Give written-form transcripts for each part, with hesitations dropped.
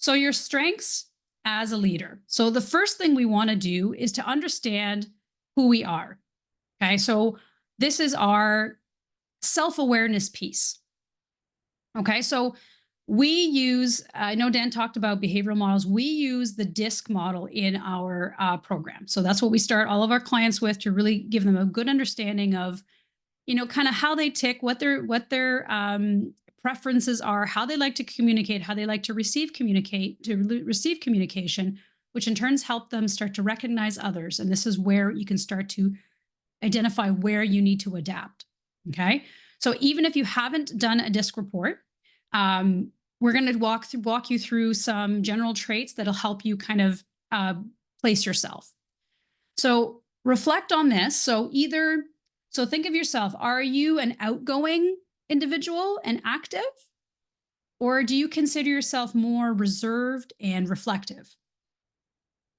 So your strengths as a leader. So the first thing we want to do is to understand who we are. Okay. So this is our self-awareness piece. Okay. So we use, I know Dan talked about behavioral models. We use the DISC model in our program. So that's what we start all of our clients with, to really give them a good understanding of, kind of how they tick, what their preferences are, how they like to communicate, how they like to receive communication, which in turns help them start to recognize others. And this is where you can start to identify where you need to adapt. Okay. So even if you haven't done a DISC report, we're going to walk you through some general traits that'll help you kind of place yourself. So reflect on this. So think of yourself. Are you an outgoing individual and active? Or do you consider yourself more reserved and reflective?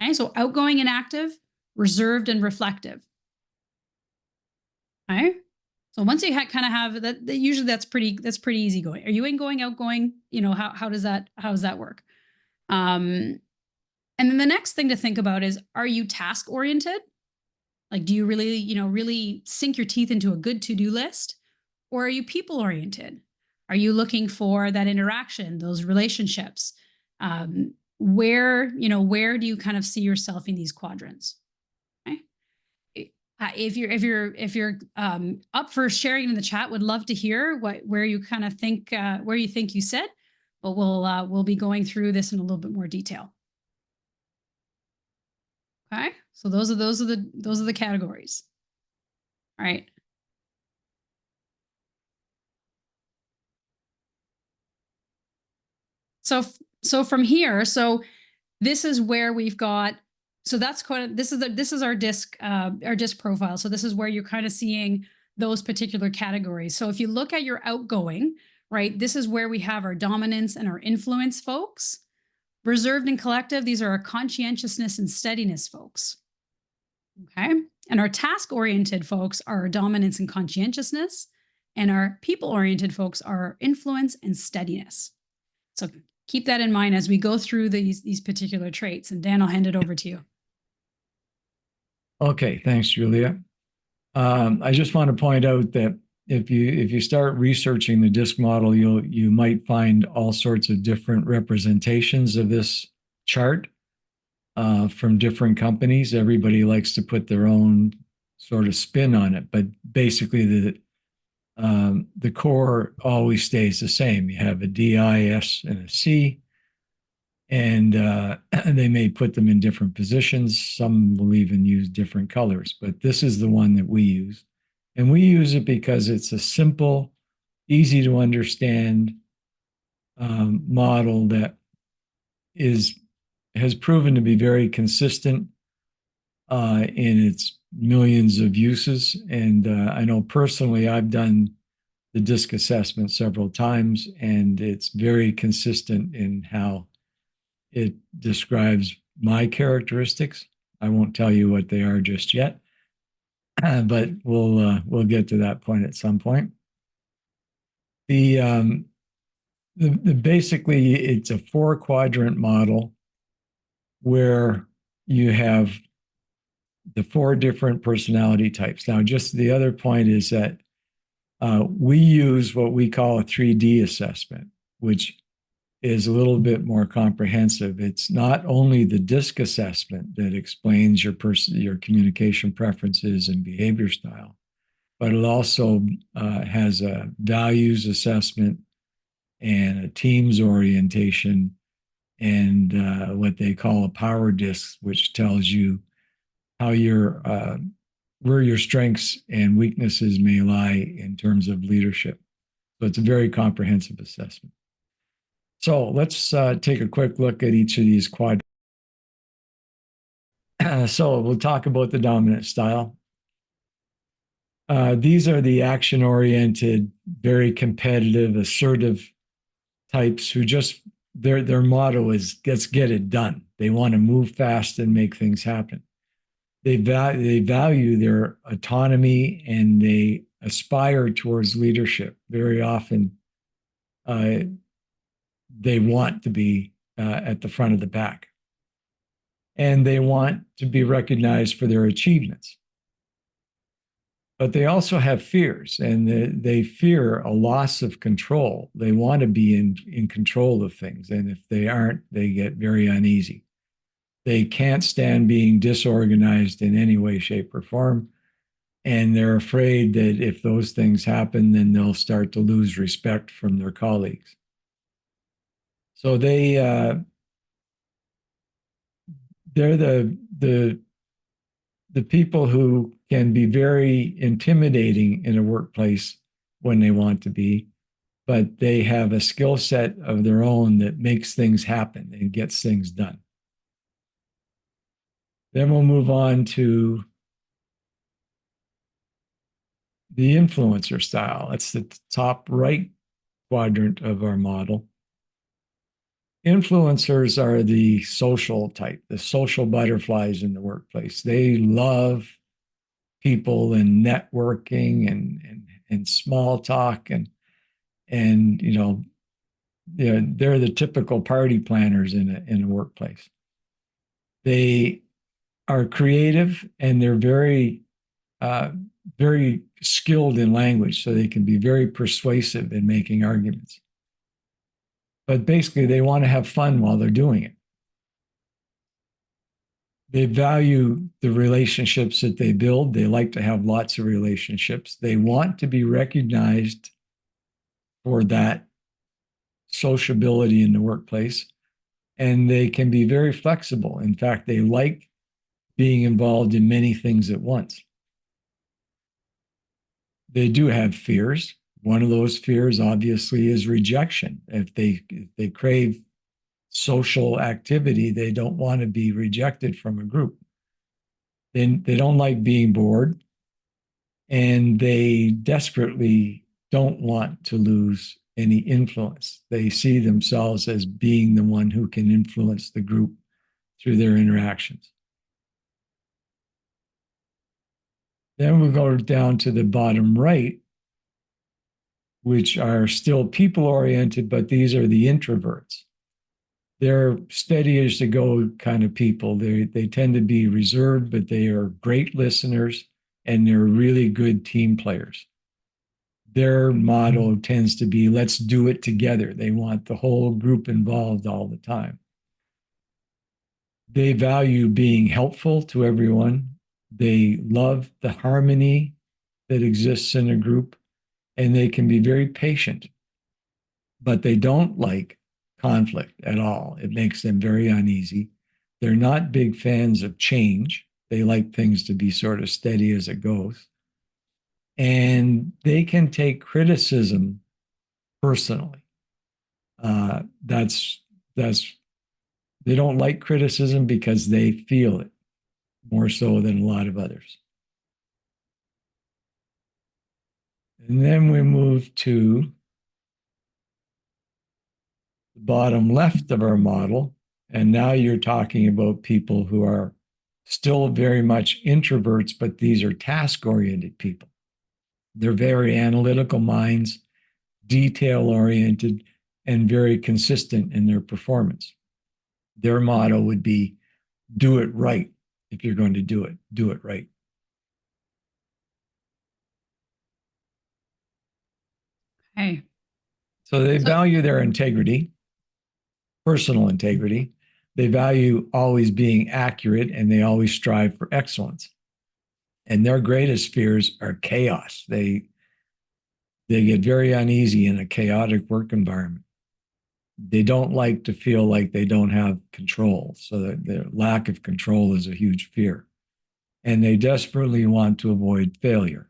Okay, so outgoing and active, reserved and reflective. Okay. So once you kind of have that, usually that's pretty easy going. Are you ingoing, outgoing? How does that work? And then the next thing to think about is, are you task oriented? Like, do you really sink your teeth into a good to-do list? Or are you people oriented? Are you looking for that interaction, those relationships? Where do you kind of see yourself in these quadrants? If you're up for sharing in the chat, would love to hear where you kind of think where you think you sit, but we'll be going through this in a little bit more detail. Okay, so those are the categories. All right. So from here, this is where we've got. So that's kind of, this is our DISC profile. So this is where you're kind of seeing those particular categories. So if you look at your outgoing, right, this is where we have our dominance and our influence folks. Reserved and collective, these are our conscientiousness and steadiness folks. Okay. And our task-oriented folks are our dominance and conscientiousness. And our people-oriented folks are our influence and steadiness. So keep that in mind as we go through these particular traits. And Dan, I'll hand it over to you. Okay, thanks, Julia. I just want to point out that if you start researching the DISC model, you might find all sorts of different representations of this chart from different companies. Everybody likes to put their own sort of spin on it, but basically the core always stays the same. You have a D, I, S, and a C. And they may put them in different positions. Some will even use different colors, but this is the one that we use. And we use it because it's a simple, easy to understand model that has proven to be very consistent in its millions of uses. And I know personally, I've done the DISC assessment several times, and it's very consistent in how it describes my characteristics. I won't tell you what they are just yet, but we'll get to that point at some point. Basically, it's a 4-quadrant model where you have the 4 different personality types. Now, just the other point is that we use what we call a 3D assessment, which is a little bit more comprehensive. It's not only the DISC assessment that explains your communication preferences and behavior style, but it also has a values assessment and a teams orientation and what they call a power DISC, which tells you how where your strengths and weaknesses may lie in terms of leadership. So it's a very comprehensive assessment. So let's take a quick look at each of these quadrants. So we'll talk about the dominant style. These are the action-oriented, very competitive, assertive types who just, their motto is, let's get it done. They want to move fast and make things happen. They value their autonomy and they aspire towards leadership. Very often, they want to be at the front of the pack. And they want to be recognized for their achievements. But they also have fears, and they fear a loss of control. They want to be in control of things. And if they aren't, they get very uneasy. They can't stand being disorganized in any way, shape, or form. And they're afraid that if those things happen, then they'll start to lose respect from their colleagues. So they're the people who can be very intimidating in a workplace when they want to be, but they have a skill set of their own that makes things happen and gets things done. Then we'll move on to the influencer style. That's the top right quadrant of our model. Influencers are the social type, the social butterflies in the workplace. They love people and networking and small talk and they're the typical party planners in a workplace. They are creative and they're very skilled in language, so they can be very persuasive in making arguments. But basically, they want to have fun while they're doing it. They value the relationships that they build. They like to have lots of relationships. They want to be recognized for that sociability in the workplace. And they can be very flexible. In fact, they like being involved in many things at once. They do have fears. One of those fears, obviously, is rejection. If they crave social activity, they don't want to be rejected from a group. They don't like being bored, and they desperately don't want to lose any influence. They see themselves as being the one who can influence the group through their interactions. Then we go down to the bottom right, which are still people-oriented, but these are the introverts. They're steady as they go kind of people. They tend to be reserved, but they are great listeners and they're really good team players. Their motto tends to be, let's do it together. They want the whole group involved all the time. They value being helpful to everyone. They love the harmony that exists in a group, and they can be very patient, but they don't like conflict at all. It makes them very uneasy. They're not big fans of change. They like things to be sort of steady as it goes. And they can take criticism personally. That's they don't like criticism because they feel it more so than a lot of others. And then we move to the bottom left of our model. And now you're talking about people who are still very much introverts, but these are task-oriented people. They're very analytical minds, detail-oriented, and very consistent in their performance. Their motto would be, do it right. If you're going to do it right. Okay. So they So value their integrity, personal integrity. They value always being accurate, and they always strive for excellence. And their greatest fears are chaos. They get very uneasy in a chaotic work environment. They don't like to feel like they don't have control. So that their lack of control is a huge fear. And they desperately want to avoid failure.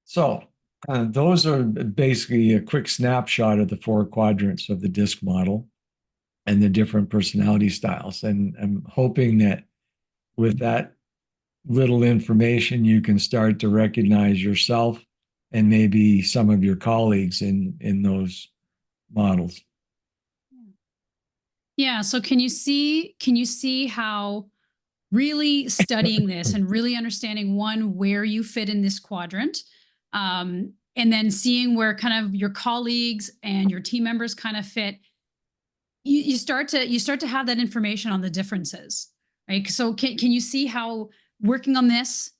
So those are basically a quick snapshot of the four quadrants of the DISC model and the different personality styles. And I'm hoping that with that little information, you can start to recognize yourself and maybe some of your colleagues in those models. yeah, so can you see how really studying this and really understanding one where you fit in this quadrant, and then seeing where kind of your colleagues and your team members kind of fit, you start to have that information on the differences, right? So can you see how working on this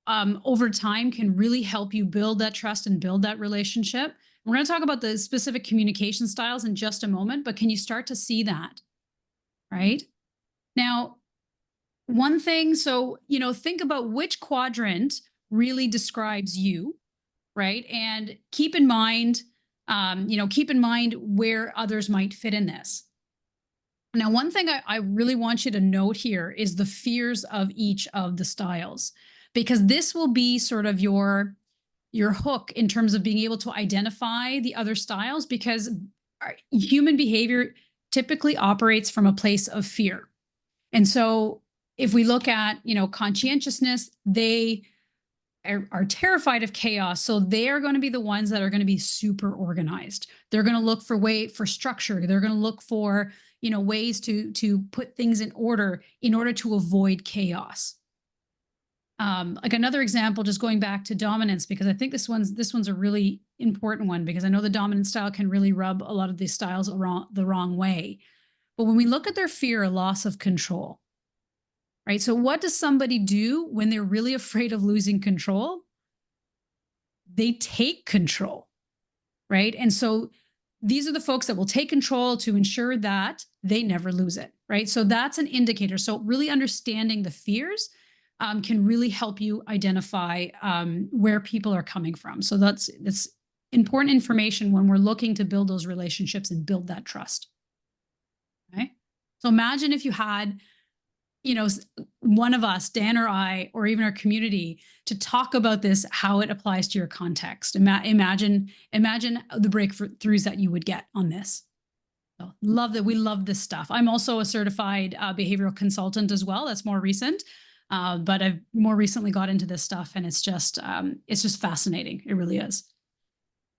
over time can really help you build that trust and build that relationship? We're going to talk about the specific communication styles in just a moment, but can you start to see that, right? Now, one thing, so, think about which quadrant really describes you, right? And keep in mind where others might fit in this. Now, one thing I really want you to note here is the fears of each of the styles, because this will be sort of your hook in terms of being able to identify the other styles, because human behavior typically operates from a place of fear. And so if we look at, conscientiousness, they are terrified of chaos. So they are going to be the ones that are going to be super organized. They're going to look for structure. They're going to look for, ways to put things in order to avoid chaos. Like another example, just going back to dominance, because I think this one's a really important one, because I know the dominant style can really rub a lot of these styles the wrong way. But when we look at their fear, a loss of control, right? So what does somebody do when they're really afraid of losing control? They take control, right? And so these are the folks that will take control to ensure that they never lose it, right? So that's an indicator. So really understanding the fears can really help you identify where people are coming from. So that's important information when we're looking to build those relationships and build that trust. Okay. So imagine if you had, one of us, Dan or I, or even our community, to talk about this, how it applies to your context. Imagine the breakthroughs that you would get on this. So love that. We love this stuff. I'm also a certified behavioral consultant as well. That's more recent. But I've more recently got into this stuff, and it's just fascinating. It really is.